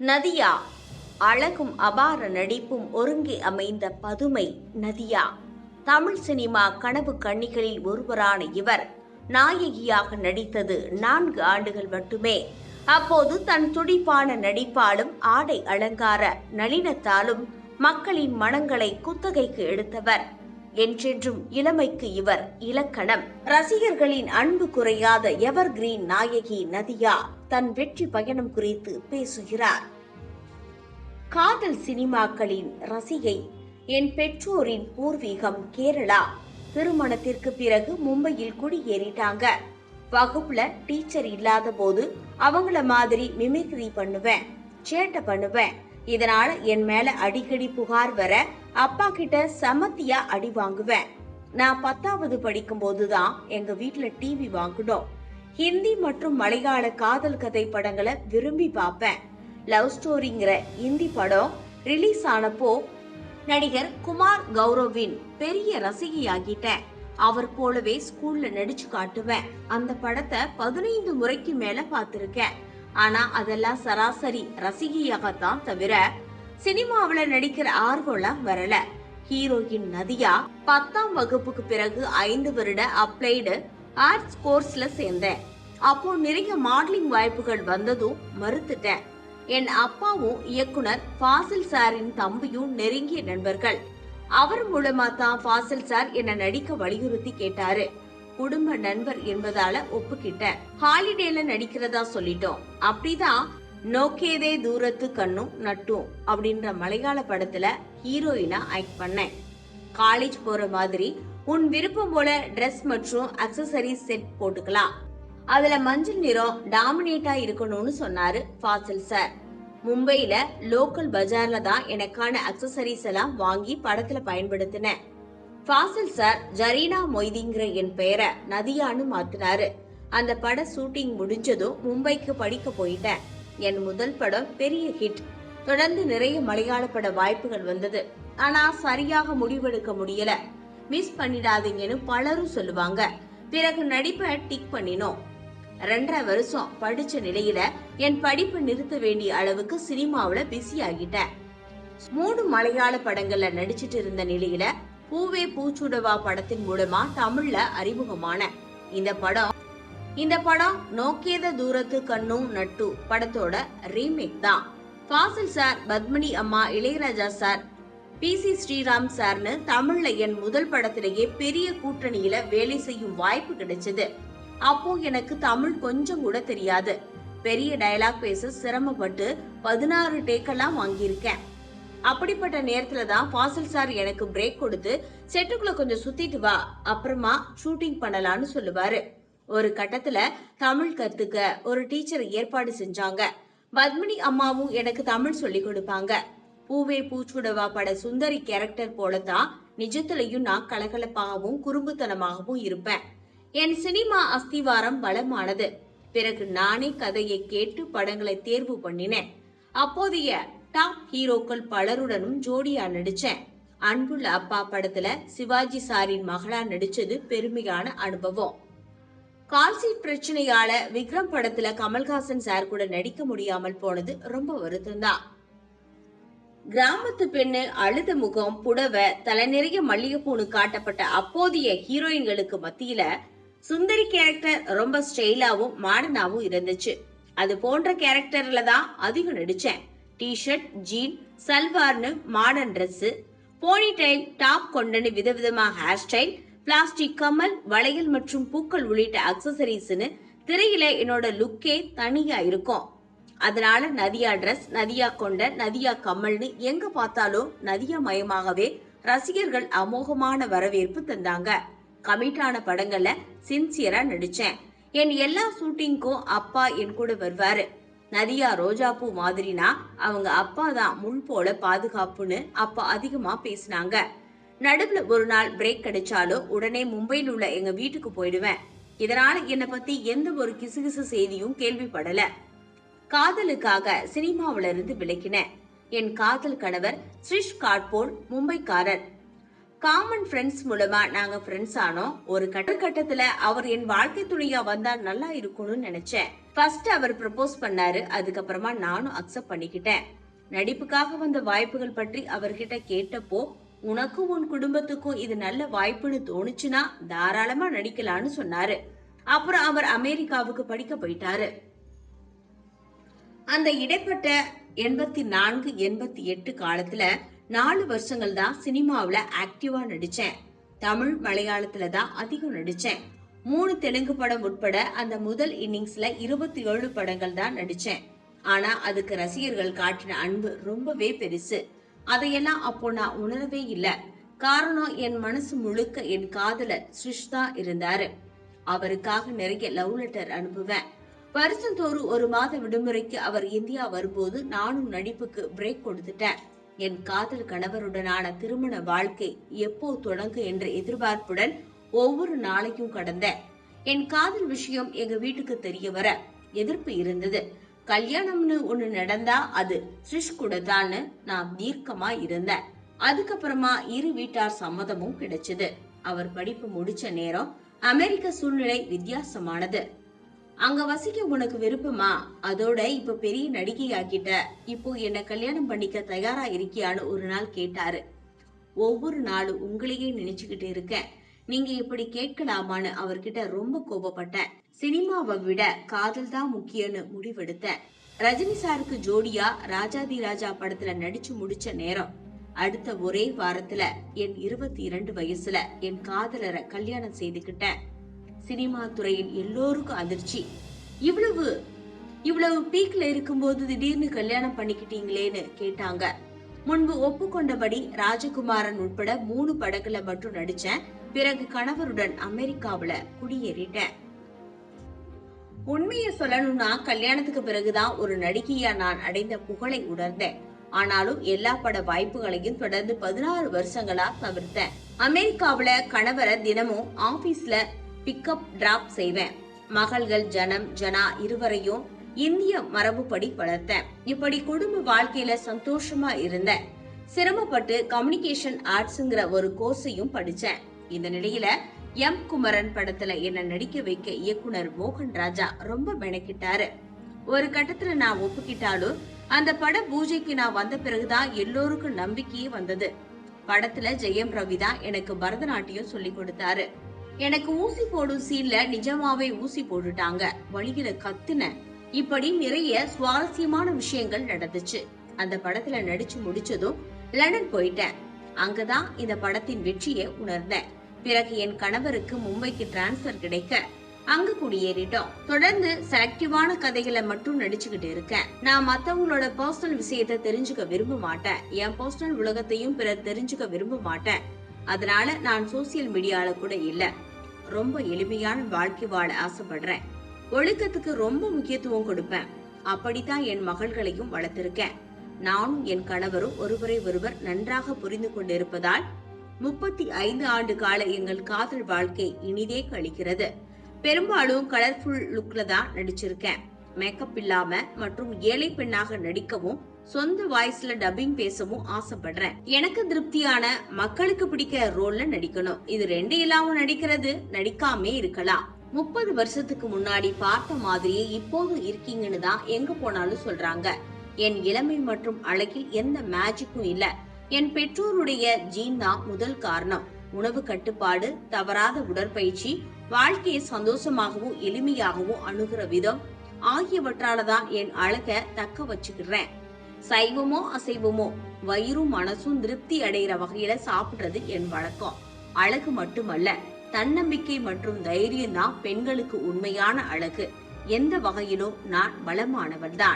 நதியா அழகும் அபார நடிப்பும் ஒருங்கே அமைந்த பதுமை நதியா. தமிழ் சினிமா கனவு கன்னிகளில் ஒருவரான இவர் நாயகியாக நடித்தது 4 ஆண்டுகள் மட்டுமே. அப்போது தன் துடிப்பான நடிப்பாலும் ஆடை அலங்கார நளினத்தாலும் மக்களின் மனங்களை குத்தகைக்கு எடுத்தவர். என்றென்றும் இளமைக்கு இவர் இலக்கணம். ரசிகர்களின் அன்பு குறையாத எவர் கிரீன் நாயகி நதியா தன் வெற்றி பயணம் குறித்து பேசுகிறார். காதல் சினிமாக்களின் ரசிகை. என் பெற்றோரின் பூர்வீகம் கேரளா. திருமணத்திற்கு பிறகு மும்பையில் குடியேறிட்டாங்க. வகுப்புல டீச்சர் இல்லாத போது அவங்கள மாதிரி மிமிக்ரி பண்ணுவேன், சேட்டை பண்ணுவேன். இதனால என் மேல அடிக்கடி புகார் வர அப்பா கிட்ட சமத்தியா அடி வாங்குவேன். நான் 10வது படிக்கும் போதுதான் எங்க வீட்டுல டிவி வாங்கினோம். ஹிந்தி மற்றும் மலையாள காதல் கதை படங்களை விரும்பி பார்ப்பேன். லவ் ஸ்டோரிங்கிற ஹிந்தி படம் ரிலீஸ் ஆனப்போ நடிகர் குமார் கௌரவின் பெரிய ரசிகையாகிட்டேன். அவர் போலவே ஸ்கூல்ல நடிச்சு காட்டுவேன். அந்த படத்தை 15 முறைக்கு மேல பார்த்திருக்கேன். ஆனா அதெல்லாம் சராசரி ரசிகையாகத்தான் தவிர சினிமாவில நடிக்கிற ஆர்வம்லாம் வரல. ஹீரோயின் நதியா 10ஆம் வகுப்புக்கு பிறகு 5 வருட அப்ளைடு ஆர்ட்ஸ் கோர்ஸ்ல சேர்ந்தேன். அப்போ நிறைய மாடலிங் வாய்ப்புகள் வந்ததும் மறுத்துட்டேன். என் அப்பாவும் இயக்குனர் ஃபாசில் சாரின் தம்பியும் நெருங்கிய நண்பர்கள். அவர் மூலமா தான் ஃபாசில் சார் என்ன நடிக்க வலியுறுத்தி கேட்டாரு. குடும்ப நண்பர் என்பதால ஒப்புக்கிட்டேன். ஹாலிடேல நடிக்கிறதா சொல்லிட்டோம். அப்படிதான் நோக்கேதே தூரத்து கண்ணும் நட்டும் அப்படின்ற மலையாள படத்துல ஹீரோயினா ஆக்ட் பண்ணேன். காலேஜ் போற மாதிரி உன் விருப்பம் போல ட்ரெஸ் மற்றும் அக்சசரிஸ் செட் போட்டுக்கலாம். அதுல மஞ்சள் நிறம் டாமினேட்டா இருக்கணும்னு சொன்னாரு ஃபாசில் சார். மும்பைல லோக்கல் பஜார்ல தான் எனக்கான அக்சசரிஸ் எல்லாம் வாங்கி படத்துல பயன்படுத்தினேன். ஃபாசில் சார் ஜரீனா மொய்திங்கிற என் பெயரை நதியான்னு மாத்தினாரு. அந்த பட ஷூட்டிங் முடிஞ்சதும் மும்பைக்கு படிக்க போயிட்டேன். என் முதல் படம் பெரிய ஹிட். தொடர்ந்து நிறைய மலையாள பட வாய்ப்புகள் வந்தது. ஆனா சரியாக முடிவெடுக்க முடியல. மிஸ் பண்ணிடாதீங்கன்னு பலரும் சொல்லுவாங்க. பிறகு நடிப்பை டிக் பண்ணினோம். 2.5 வருஷம் படிச்ச நிலையில என் படிப்பு நிறுத்த வேண்டிய அளவுக்கு சினிமாவில பிஸி ஆகிட்டேன். 3 மலையாள படங்கள்ல நடிச்சிட்டு இருந்த நிலையில பூவே பூச்சுடவா படத்தின் மூலமா தமிழ்ல அறிமுகமான இந்த படம் நோக்கேத தூரத்து கண்ணும் நட்டு படத்தோட ரீமேக் தான். ஃபாசில் சார், பத்மினி அம்மா, இளையராஜா சார், PC ஸ்ரீராம் சார்னு தமிழ்ல என் முதல் படத்திலேயே பெரிய கூட்டணியில வேலை செய்யும் வாய்ப்பு கிடைச்சது. அப்போ எனக்கு தமிழ் கொஞ்சம் கூட தெரியாது. பெரிய டயலாக் பேச சிரமப்பட்டு 16 டேக்கெல்லாம் வாங்கியிருக்கேன். அப்படிப்பட்ட நேரத்துல தான் ஃபாசில் சார் எனக்கு பிரேக் கொடுத்து செட்டுக்குள்ள கொஞ்சம் சுத்திட்டு வா, அப்புறமா ஷூட்டிங் பண்ணலாம்னு சொல்லுவாரு. ஒரு கட்டத்துல தமிழ் கத்துக்க ஒரு டீச்சர் ஏற்பாடு செஞ்சாங்க. பத்மினி அம்மாவும் எனக்கு தமிழ் சொல்லி கொடுப்பாங்க. பூவே பூச்சுடவா பட சுந்தரி கேரக்டர் போலதான் நிஜத்திலையும் நான் கலகலப்பாகவும் குறும்புத்தனமாகவும் இருப்பேன். என் சினிமா அஸ்திவாரம் பலமானது. பிறகு நானே கதையை கேட்டு படங்களை தேர்வு பண்ணினேன். அப்போதைய டாப் ஹீரோக்கள் பலருடனும் ஜோடியா நடிச்சேன். அன்புள்ள அப்பா படத்துல சிவாஜி சாரின் மகளா நடிச்சது பெருமையான அனுபவம். கால்சீட் பிரச்சனையால விக்ரம் படத்துல கமல்ஹாசன் சார் கூட நடிக்க முடியாமல் போனது ரொம்ப வருத்தம் தான். கிராமத்து பெண்ணு, அழுத முகம், புடவை, தலை நிறைய மல்லிகைப்பூனு காட்டப்பட்ட அப்போதைய ஹீரோயின்களுக்கு மத்தியில சுந்தரி கேரக்டர் ரொம்ப ஸ்டைலாவும் மாடர்னாவும் இருந்துச்சு. அது போன்ற கேரக்டர்ல தான் அதிகம் நடிச்சேன். டிஷர்ட், ஜீன், சல்வார்னு மாடர்ன் ட்ரெஸ், போனிடைல், டாப் கொண்டனு விதவிதமா ஹேர் ஸ்டைல், பிளாஸ்டிக் கம்மல், வளையல் மற்றும் பூக்கள் உள்ளிட்ட அக்சசரிஸ்னு திரையில என்னோட லுக்கே தனியா இருக்கும். அதனால நதியா ட்ரெஸ், நதியா கொண்ட, நதியா கம்மல்னு எங்க பார்த்தாலும் நதியா மயமாகவே ரசிகர்கள் அமோகமான வரவேற்பு தந்தாங்க. கமிட்டான படங்கள்ல சின்சியரா நடிச்சேன். என் எல்லா ஷூட்டிங்க்கும் அப்பா என் கூட வருவாரு. நதியா ரோஜாப்பூ மாதிரினா அவங்க அப்பா தான் முள் போல பாதுகாப்புன்னு அப்பா அதிகமா பேசினாங்க. நடுவுல ஒரு நாள் பிரேக் கிடைச்சாலும் உடனே மும்பையில் உள்ள எங்க வீட்டுக்கு போயிடுவேன். இதனால என்னை பத்தி எந்த ஒரு கிசுகிசு செய்தியும் கேள்விப்படல. காதலுக்காக சினிமாவில இருந்து விலக்கினேன். என் காதல் கணவர் ஸ்ரிஷ் காட்போல் மும்பைக்காரர். காமன் ஃப்ரெண்ட்ஸ் மூலமா நாங்க ஃப்ரெண்ட்ஸ் ஆனோம். ஒரு கட்டத்துல அவர் என் வாழ்க்கை துணையா வந்தா நல்லா இருக்கும்னு நினைச்சேன். ஃபர்ஸ்ட் அவர் ப்ரப்போஸ் பண்ணாரு, அதுக்கப்புறமா நானும் அக்செப்ட் பண்ணிக்கிட்டேன். நடிப்புக்காக வந்த வாய்ப்புகள் பற்றி அவர்கிட்ட கேட்டப்போ, உனக்கும் உன் குடும்பத்துக்கும் இது நல்ல வாய்ப்புன்னு தோணுச்சுன்னா தாராளமா நடிக்கலான்னு சொன்னாரு. அப்புறம் அவர் அமெரிக்காவுக்கு படிக்க போயிட்டாரு. அந்த இடைப்பட்ட 84, 88 காலத்துல 4 வருஷங்கள் தான் சினிமாவுல ஆக்டிவா நடிச்சேன். தமிழ், மலையாளத்துல தான் அதிகம் நடிச்சேன். 3 தெலுங்கு படம் உட்பட அந்த முதல் இன்னிங்ஸ்ல 27 படங்கள் தான் நடிச்சேன். ஆனா அதுக்கு ரசிகர்கள் காட்டின அன்பு ரொம்பவே பெருசு. அதையெல்லாம் அப்போ நான் உணரவே இல்ல. காரணம், என் மனசு முழுக்க என் காதலர் ஸ்ரிஷ் தான் இருந்தாரு. அவருக்காக நிறைய லவ் லெட்டர் அனுப்புவேன். வருஷந்தோறும் 1 மாத விடுமுறைக்கு அவர் இந்தியா வரும்போது நானும் நடிப்புக்கு பிரேக் கொடுத்துட்டேன். என் காதல் கணவருடனான திருமண வாழ்க்கை எப்போ தொடங்கு என்ற எதிர்பார்ப்புடன் ஒவ்வொரு நாளையும் கடந்தேன். என் காதல் விஷயம் எங்க வீட்டுக்கு தெரிய வர எதிர்ப்பு இருந்தது. கல்யாணம்னு ஒண்ணு நடந்தா அது ஸ்ரிஷ் கூட தான்னு நான் தீர்க்கமா இருந்தேன். அதுக்கப்புறமா இரு வீட்டார் சம்மதமும் கிடைச்சது. அவர் படிப்பு முடிச்ச நேரம் அமெரிக்க சூழ்நிலை வித்தியாசமானது. அங்க வசிக்க உனக்கு விருப்பமா? அதோட இப்ப பெரிய நடிகை ஆகிட்ட, இப்போ என்ன கல்யாணம் பண்ணிக்க தயாரா இருக்கியான்னு ஒரு நாள் கேட்டாரு. ஒவ்வொரு நாளும் உங்களையே நினைச்சுக்கிட்டு இருக்கேன், நீங்க இப்படி கேட்கலாமான்னு அவர்கிட்ட ரொம்ப கோபப்பட்டேன். சினிமாவை விட காதல் தான் முக்கியம்னு முடிவெடுத்தேன். ரஜினி சாருக்கு ஜோடியா ராஜாதி ராஜா படத்துல நடிச்சு முடிச்ச நேரம் அடுத்த ஒரே வாரத்துல என் 22 வயசுல என் காதலரை கல்யாணம் செய்துகிட்டேன். சினிமா துறையில் எல்லோருக்கும் அதிர்ச்சி. இவ்வளவு பீக்ல இருக்கும்போது திடீர்னு கல்யாணம் பண்ணிக்கிட்டீங்களேன்னு கேட்டாங்க. முன்பு ஒப்புக்கொண்டபடி ராஜகுமாரன் உட்பட 3 படங்களை மட்டும் நடிச்சேன். பிறகு கணவருடன் அமெரிக்காவுல குடியேறிட்டேன். உண்மையை சொல்லணும்னா கல்யாணத்துக்கு பிறகுதான் ஒரு நடிகையா நான் அடைந்த புகழை உணர்ந்தேன். ஆனாலும் எல்லா பட வாய்ப்புகளையும் தொடர்ந்து 16 வருஷங்களா தவிர்த்தேன். அமெரிக்காவுல கணவரை தினமும் ஆபீஸ்ல பிக்கப் டிராப் செய்வேன். மகள்கள் ஜனம், ஜனா இருவரையும் இந்திய மரபுப்படி வளர்த்தேன். இப்படி குடும்ப வாழ்க்கையில சந்தோஷமா இருந்தேன். சிரமப்பட்டு கம்யூனிகேஷன் ஆர்ட்ஸ்ங்கிற ஒரு கோர்ஸையும் படிச்சேன். இந்த நிலையில எம் குமரன் படத்துல என்ன நடிக்க வைக்க இயக்குனர் மோகன் ராஜா ரொம்ப மெனக்கிட்டாரு. ஒரு கட்டத்துல நான் ஒப்புக்கிட்டாலும் அந்த பட பூஜைக்கு நான் வந்த பிறகுதான் எல்லோருக்கும் நம்பிக்கையே வந்தது. படத்துல ஜெயம் ரவி தான் எனக்கு பரதநாட்டியம் சொல்லி கொடுத்தாரு. எனக்கு ஊசி போடும் சீன்ல நிஜமாவே ஊசி போட்டுட்டாங்க. வழியில கத்துன. இப்படி நிறைய சுவாரஸ்யமான விஷயங்கள் நடந்துச்சு. அந்த படத்துல நடிச்சு முடிச்சதும் லண்டன் போயிட்டேன். அங்கதான் இந்த படத்தின் வெற்றியை உணர்ந்தேன். பிறகு என் கணவருக்கு மும்பைக்கு டிரான்ஸ்பர் கிடைக்க அங்க குடியேறிட்டோம். தொடர்ந்து செலக்டிவான கதைகளை மட்டும் நடிச்சுக்கிட்டு இருக்கேன். நான் மத்தவங்களோட பர்சனல் விஷயத்தை தெரிஞ்சுக்க விரும்ப மாட்டேன். என் பர்சனல் உலகத்தையும் பிறர் தெரிஞ்சுக்க விரும்ப மாட்டேன். அதனால நான் சோசியல் மீடியால கூட இல்ல. ரொம்ப எளிமையான வாழ்க்கை வாழ ஆசைப்படுறேன். ஒழுக்கத்துக்கு ரொம்ப முக்கியத்துவம் கொடுப்பேன். அப்படித்தான் என் மகள்களையும் வளர்த்திருக்கேன். நானும் என் கணவரும் ஒருவரை ஒருவர் நன்றாக புரிந்து கொண்டிருப்பதால் 35 ஆண்டு கால எங்கள் காதல் வாழ்க்கை இனிதே கழிக்கிறது. பெரும்பாலும் கலர்ஃபுல் லுக்ல தான் நடிச்சிருக்கேன். மேக்கப் இல்லாம மற்றும் ஏழை பெண்ணாக நடிக்கவும் சொந்த வாய்ஸ்ல டப்பிங் பேசவும் ஆசைப்படுறேன். எனக்கு திருப்தியான மக்களுக்கு பிடிக்கிற ரோல்ல நடிக்கணும். இது 2 இல்லாம நடிக்கிறது, நடிக்காமே இருக்கலாம். 30 வருஷத்துக்கு முன்னாடி பார்த்த மாதிரியே இப்போது இருக்கீங்கன்னு தான் எங்க போனாலும் சொல்றாங்க. என் இளமை மற்றும் அழகில் எந்த மேஜிக்கும் இல்ல. என் பெற்றோருடைய ஜீன் தான் முதல் காரணம். உணவு கட்டுப்பாடு, தவறாத உடற்பயிற்சி, வாழ்க்கையை சந்தோஷமாகவும் எளிமையாகவும் அணுகிற விதம் ஆகியவற்றாலதான் என் அழக தக்க வச்சுக்கிறேன். சைவமோ அசைவமோ வயிறும் மனசும் திருப்தி அடைகிற வகையில சாப்பிடுறது என் வழக்கம். அழகு மட்டுமல்ல, தன்னம்பிக்கை மற்றும் தைரியம் தான் பெண்களுக்கு உண்மையான அழகு. எந்த வகையிலும் நான் பலமானவன் தான்.